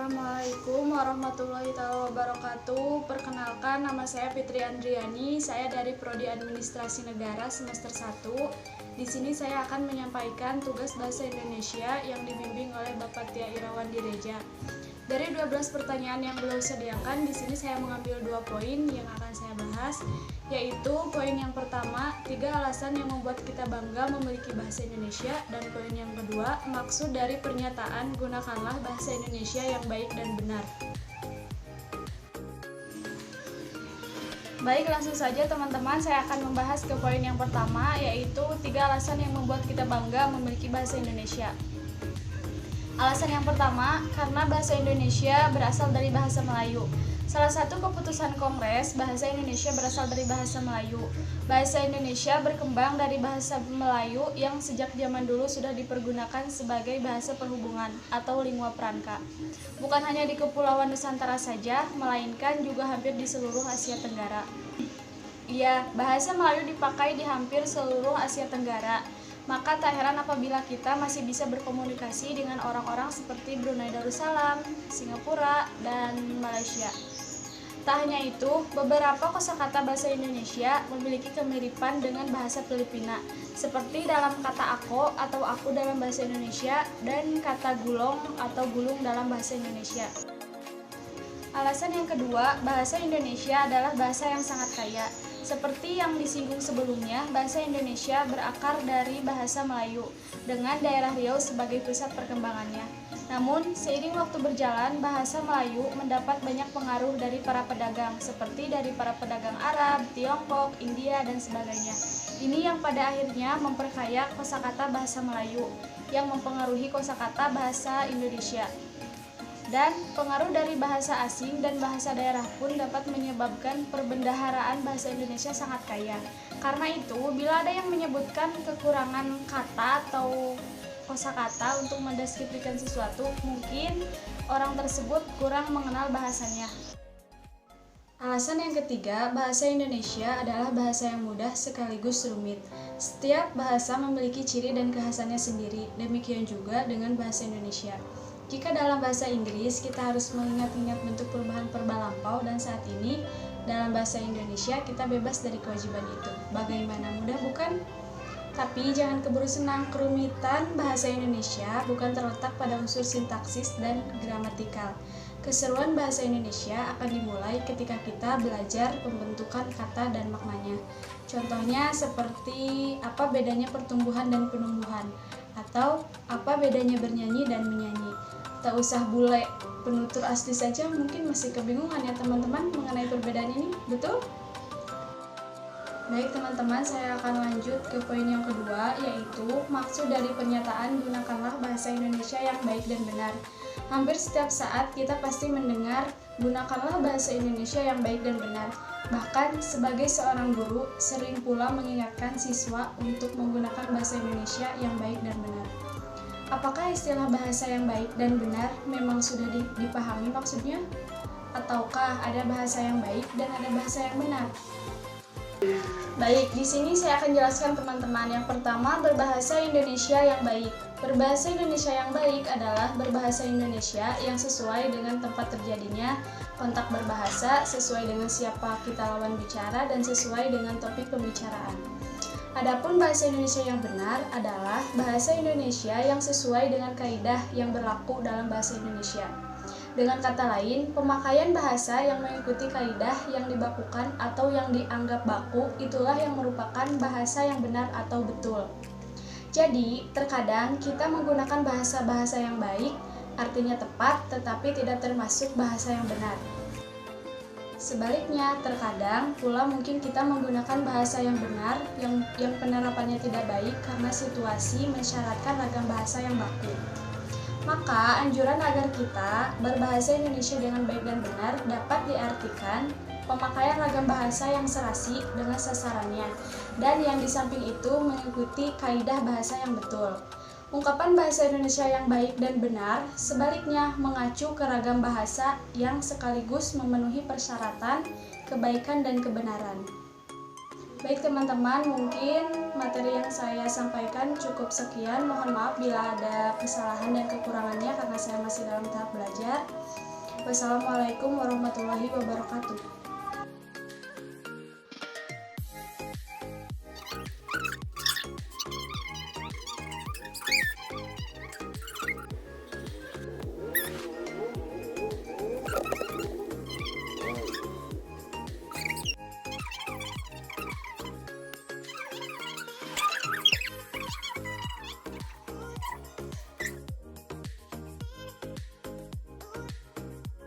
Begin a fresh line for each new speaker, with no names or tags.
Assalamualaikum warahmatullahi wabarakatuh. Perkenalkan, nama saya Fitri Andriani. Saya dari Prodi Administrasi Negara semester 1. Di sini saya akan menyampaikan tugas bahasa Indonesia yang dibimbing oleh Bapak Tia Irawan Direja. Dari 12 pertanyaan yang beliau sediakan, di sini saya mengambil 2 poin yang akan saya bahas, yaitu poin yang pertama, 3 alasan yang membuat kita bangga memiliki bahasa Indonesia, dan poin yang kedua, maksud dari pernyataan gunakanlah bahasa Indonesia yang baik dan benar. Baik, langsung saja teman-teman, saya akan membahas ke poin yang pertama, yaitu 3 alasan yang membuat kita bangga memiliki bahasa Indonesia. Alasan yang pertama, karena bahasa Indonesia berasal dari bahasa Melayu. Salah satu keputusan Kongres, bahasa Indonesia berasal dari bahasa Melayu. Bahasa Indonesia berkembang dari bahasa Melayu yang sejak zaman dulu sudah dipergunakan sebagai bahasa perhubungan atau lingua franca. Bukan hanya di Kepulauan Nusantara saja, melainkan juga hampir di seluruh Asia Tenggara. Iya, bahasa Melayu dipakai di hampir seluruh Asia Tenggara. Maka tak heran apabila kita masih bisa berkomunikasi dengan orang-orang seperti Brunei Darussalam, Singapura, dan Malaysia. Tak hanya itu, beberapa kosakata bahasa Indonesia memiliki kemiripan dengan bahasa Filipina, seperti dalam kata ako atau aku dalam bahasa Indonesia, dan kata gulong atau gulung dalam bahasa Indonesia. Alasan yang kedua, bahasa Indonesia adalah bahasa yang sangat kaya. Seperti yang disinggung sebelumnya, bahasa Indonesia berakar dari bahasa Melayu, dengan daerah Riau sebagai pusat perkembangannya. Namun, seiring waktu berjalan, bahasa Melayu mendapat banyak pengaruh dari para pedagang, seperti dari para pedagang Arab, Tiongkok, India, dan sebagainya. Ini yang pada akhirnya memperkaya kosakata bahasa Melayu, yang mempengaruhi kosakata bahasa Indonesia. Dan pengaruh dari bahasa asing dan bahasa daerah pun dapat menyebabkan perbendaharaan bahasa Indonesia sangat kaya. Karena itu, bila ada yang menyebutkan kekurangan kata atau kosakata untuk mendeskripsikan sesuatu, mungkin orang tersebut kurang mengenal bahasanya. Alasan yang ketiga, bahasa Indonesia adalah bahasa yang mudah sekaligus rumit. Setiap bahasa memiliki ciri dan kekhasannya sendiri, demikian juga dengan bahasa Indonesia. Jika dalam bahasa Inggris, kita harus mengingat-ingat bentuk perubahan verba lampau, dan saat ini, dalam bahasa Indonesia, kita bebas dari kewajiban itu. Bagaimana mudah, bukan? Tapi jangan keburu senang, kerumitan bahasa Indonesia bukan terletak pada unsur sintaksis dan gramatikal. Keseruan bahasa Indonesia akan dimulai ketika kita belajar pembentukan kata dan maknanya. Contohnya seperti apa bedanya pertumbuhan dan penumbuhan, atau apa bedanya bernyanyi dan menyanyi. Tak usah bule, penutur asli saja mungkin masih kebingungan ya teman-teman mengenai perbedaan ini, betul? Baik teman-teman, saya akan lanjut ke poin yang kedua, yaitu maksud dari pernyataan gunakanlah bahasa Indonesia yang baik dan benar. Hampir setiap saat kita pasti mendengar gunakanlah bahasa Indonesia yang baik dan benar. Bahkan sebagai seorang guru, sering pula mengingatkan siswa untuk menggunakan bahasa Indonesia yang baik dan benar. Apakah istilah bahasa yang baik dan benar memang sudah dipahami maksudnya? Ataukah ada bahasa yang baik dan ada bahasa yang benar? Baik, di sini saya akan jelaskan teman-teman. Yang pertama, berbahasa Indonesia yang baik. Berbahasa Indonesia yang baik adalah berbahasa Indonesia yang sesuai dengan tempat terjadinya kontak berbahasa, sesuai dengan siapa kita lawan bicara, dan sesuai dengan topik pembicaraan. Adapun bahasa Indonesia yang benar adalah bahasa Indonesia yang sesuai dengan kaidah yang berlaku dalam bahasa Indonesia. Dengan kata lain, pemakaian bahasa yang mengikuti kaidah yang dibakukan atau yang dianggap baku, itulah yang merupakan bahasa yang benar atau betul. Jadi, terkadang kita menggunakan bahasa-bahasa yang baik, artinya tepat, tetapi tidak termasuk bahasa yang benar. Sebaliknya, terkadang pula mungkin kita menggunakan bahasa yang benar yang penerapannya tidak baik karena situasi mensyaratkan ragam bahasa yang baku. Maka, anjuran agar kita berbahasa Indonesia dengan baik dan benar dapat diartikan pemakaian ragam bahasa yang serasi dengan sasarannya, dan yang di samping itu mengikuti kaidah bahasa yang betul. Ungkapan bahasa Indonesia yang baik dan benar sebaliknya mengacu ke ragam bahasa yang sekaligus memenuhi persyaratan kebaikan dan kebenaran. Baik teman-teman, mungkin materi yang saya sampaikan cukup sekian. Mohon maaf bila ada kesalahan dan kekurangannya karena saya masih dalam tahap belajar. Wassalamualaikum warahmatullahi wabarakatuh.